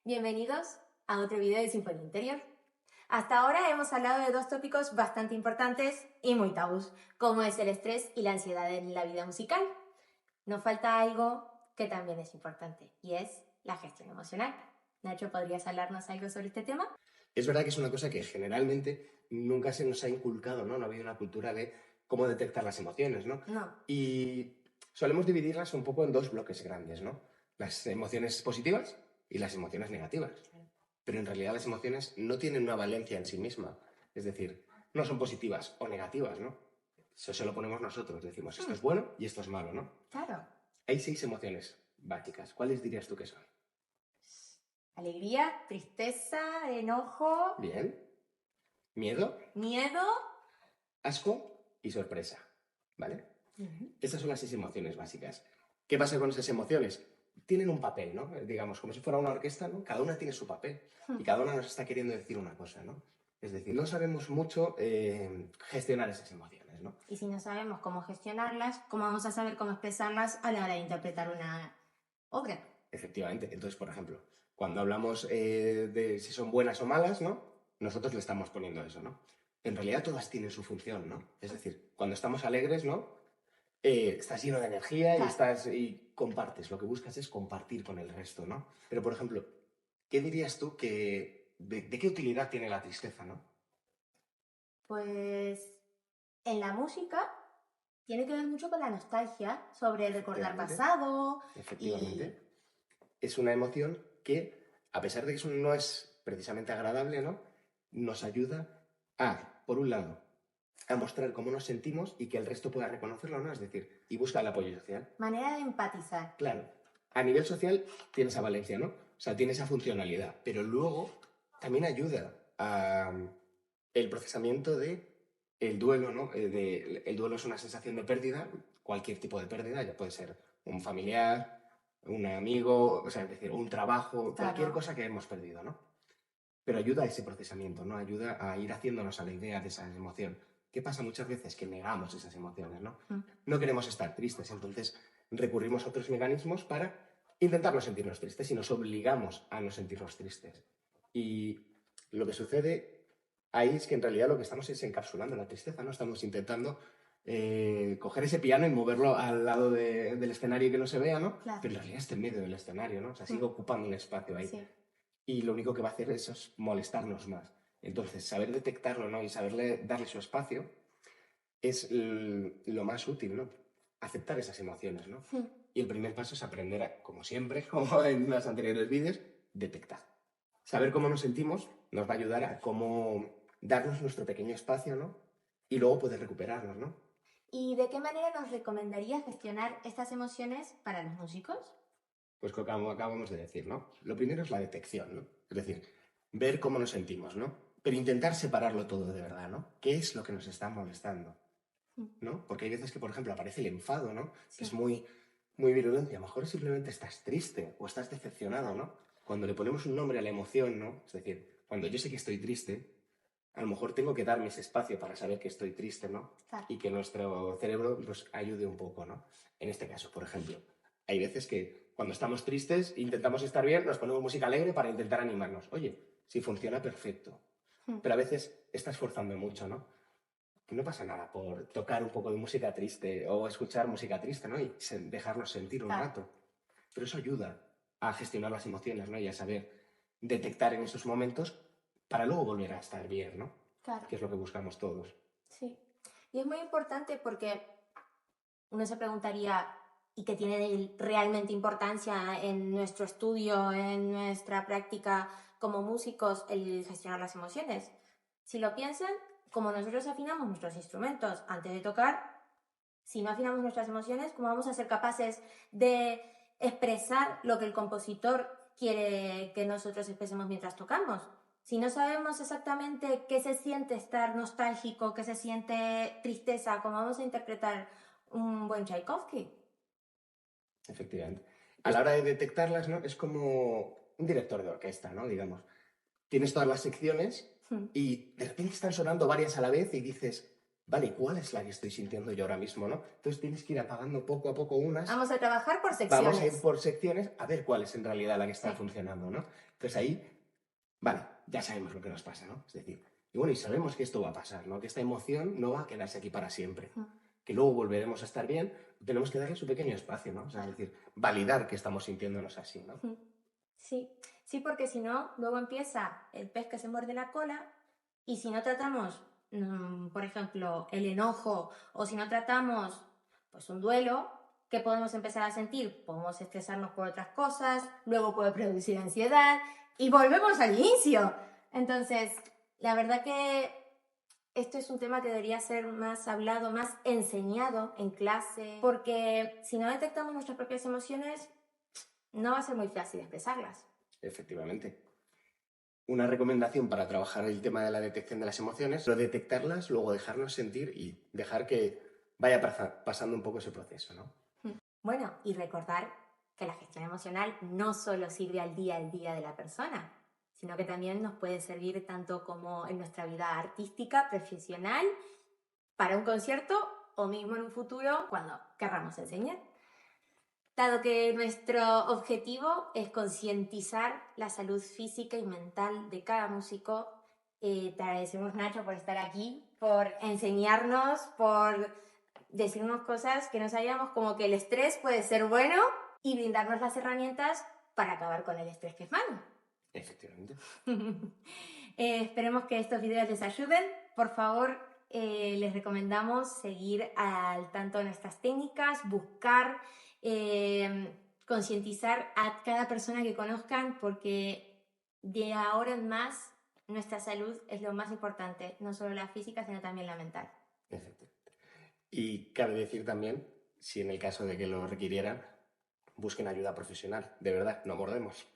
Bienvenidos a otro video de Sinfonía Interior. Hasta ahora hemos hablado de dos tópicos bastante importantes y muy tabús, como es el estrés y la ansiedad en la vida musical. Nos falta algo que también es importante y es la gestión emocional. Nacho, ¿podrías hablarnos algo sobre este tema? Es verdad que es una cosa que generalmente nunca se nos ha inculcado, ¿no? No ha habido una cultura de cómo detectar las emociones, ¿no? No. Y solemos dividirlas un poco en dos bloques grandes, ¿no? Las emociones positivas y las emociones negativas. Claro. Pero en realidad las emociones no tienen una valencia en sí misma. Es decir, no son positivas o negativas, ¿no? Eso se lo ponemos nosotros. Decimos, esto es bueno y esto es malo, ¿no? Claro. Hay 6 emociones básicas. ¿Cuáles dirías tú que son? Alegría, tristeza, enojo, Bien. Miedo, miedo. asco y sorpresa, ¿vale? Estas son las 6 emociones básicas. ¿Qué pasa con esas emociones? Tienen un papel, ¿no? Digamos, como si fuera una orquesta, ¿no? Cada una tiene su papel y cada una nos está queriendo decir una cosa, ¿no? Es decir, no sabemos mucho gestionar esas emociones, ¿no? Y si no sabemos cómo gestionarlas, ¿cómo vamos a saber cómo expresarlas a la hora de interpretar una obra? Efectivamente. Entonces, por ejemplo, cuando hablamos de si son buenas o malas, ¿no? Nosotros le estamos poniendo eso, ¿no? En realidad todas tienen su función, ¿no? Es decir, cuando estamos alegres, ¿no? Estás lleno de energía y compartes. Lo que buscas es compartir con el resto, ¿no? Pero, por ejemplo, ¿qué dirías tú de qué utilidad tiene la tristeza, ¿no? Pues en la música tiene que ver mucho con la nostalgia, sobre recordar pasado. Efectivamente. Es una emoción que, a pesar de que eso no es precisamente agradable, ¿no? Nos ayuda a, por un lado, a mostrar cómo nos sentimos y que el resto pueda reconocerlo, ¿no? Es decir, y busca el apoyo social. Manera de empatizar. Claro. A nivel social tiene esa valencia, ¿no? O sea, tiene esa funcionalidad. Pero luego también ayuda a el procesamiento de el duelo, ¿no? El duelo es una sensación de pérdida, cualquier tipo de pérdida, ya puede ser un familiar, un amigo, o sea, es decir, un trabajo, cualquier cosa que hemos perdido, ¿no? Pero ayuda a ese procesamiento, ¿no? Ayuda a ir haciéndonos a la idea de esa emoción. ¿Qué pasa muchas veces? Que negamos esas emociones, ¿no? No queremos estar tristes, entonces recurrimos a otros mecanismos para intentar no sentirnos tristes y nos obligamos a no sentirnos tristes. Y lo que sucede ahí es que en realidad lo que estamos es encapsulando la tristeza, ¿no? Estamos intentando coger ese piano y moverlo al lado del escenario y que no se vea, ¿no? Claro. Pero en realidad está en medio del escenario, ¿no? O sea, sigue ocupando un espacio ahí. Sí. Y lo único que va a hacer eso es molestarnos más. Entonces, saber detectarlo, ¿no? Y saberle darle su espacio es lo más útil, ¿no? Aceptar esas emociones, ¿no? Y el primer paso es aprender, como siempre, como en los anteriores vídeos, detectar. Saber cómo nos sentimos nos va a ayudar a cómo darnos nuestro pequeño espacio, ¿no? Y luego poder recuperarnos, ¿no? ¿Y de qué manera nos recomendarías gestionar estas emociones para los músicos? Pues como acabamos de decir, ¿no? Lo primero es la detección, ¿no? Es decir, ver cómo nos sentimos, ¿no? Pero intentar separarlo todo de verdad, ¿no? ¿Qué es lo que nos está molestando? ¿No? Porque hay veces que, por ejemplo, aparece el enfado, ¿no? Sí. Que es muy, muy virulento. A lo mejor simplemente estás triste o estás decepcionado, ¿no? Cuando le ponemos un nombre a la emoción, ¿no? Es decir, cuando yo sé que estoy triste, a lo mejor tengo que darme ese espacio para saber que estoy triste, ¿no? Claro. Y que nuestro cerebro nos ayude un poco, ¿no? En este caso, por ejemplo, hay veces que cuando estamos tristes, intentamos estar bien, nos ponemos música alegre para intentar animarnos. Oye, si funciona, perfecto. Pero a veces estás forzando mucho, ¿no? Que no pasa nada por tocar un poco de música triste o escuchar música triste, ¿no? Y dejarnos sentir un rato. Pero eso ayuda a gestionar las emociones, ¿no? Y a saber detectar en esos momentos para luego volver a estar bien, ¿no? Claro. Que es lo que buscamos todos. Sí. Y es muy importante porque uno se preguntaría, ¿y qué tiene realmente importancia en nuestro estudio, en nuestra práctica como músicos, el gestionar las emociones? Si lo piensan, como nosotros afinamos nuestros instrumentos antes de tocar, si no afinamos nuestras emociones, ¿cómo vamos a ser capaces de expresar lo que el compositor quiere que nosotros expresemos mientras tocamos? Si no sabemos exactamente qué se siente estar nostálgico, qué se siente tristeza, ¿cómo vamos a interpretar un buen Tchaikovsky? Efectivamente. A la hora de detectarlas, ¿no? Es como un director de orquesta, ¿no? Digamos. Tienes todas las secciones y de repente están sonando varias a la vez y dices, vale, ¿cuál es la que estoy sintiendo yo ahora mismo, no? Entonces tienes que ir apagando poco a poco unas. Vamos a trabajar por Vamos a ir secciones. por secciones a ver cuál es en realidad la que está Sí. funcionando, ¿no? Entonces ahí, vale, ya sabemos lo que nos pasa, ¿no? Es decir, y bueno, y sabemos que esto va a pasar, ¿no? Que esta emoción no va a quedarse aquí para siempre. Que luego volveremos a estar bien, tenemos que darle su pequeño espacio, ¿no? O sea, es decir, validar que estamos sintiéndonos así, ¿no? Sí, sí, porque si no, luego empieza el pez que se muerde la cola y si no tratamos, por ejemplo, el enojo o si no tratamos pues un duelo, ¿qué podemos empezar a sentir? Podemos estresarnos por otras cosas, luego puede producir ansiedad y volvemos al inicio. Entonces, la verdad que esto es un tema que debería ser más hablado, más enseñado en clase, porque si no detectamos nuestras propias emociones, no va a ser muy fácil expresarlas. Efectivamente. Una recomendación para trabajar el tema de la detección de las emociones, pero detectarlas, luego dejarnos sentir y dejar que vaya pasando un poco ese proceso, ¿no? Bueno, y recordar que la gestión emocional no solo sirve al día de la persona, sino que también nos puede servir tanto como en nuestra vida artística, profesional, para un concierto o mismo en un futuro cuando querramos enseñar. Dado que nuestro objetivo es concientizar la salud física y mental de cada músico, te agradecemos, Nacho, por estar aquí, por enseñarnos, por decirnos cosas que no sabíamos, como que el estrés puede ser bueno y brindarnos las herramientas para acabar con el estrés que es malo. Efectivamente. Esperemos que estos videos les ayuden. Por favor, les recomendamos seguir al tanto de nuestras técnicas, buscar, concientizar a cada persona que conozcan, porque de ahora en más nuestra salud es lo más importante, no solo la física, sino también la mental. Efectivamente. Y cabe decir también, si en el caso de que lo requirieran, busquen ayuda profesional. De verdad, no mordemos.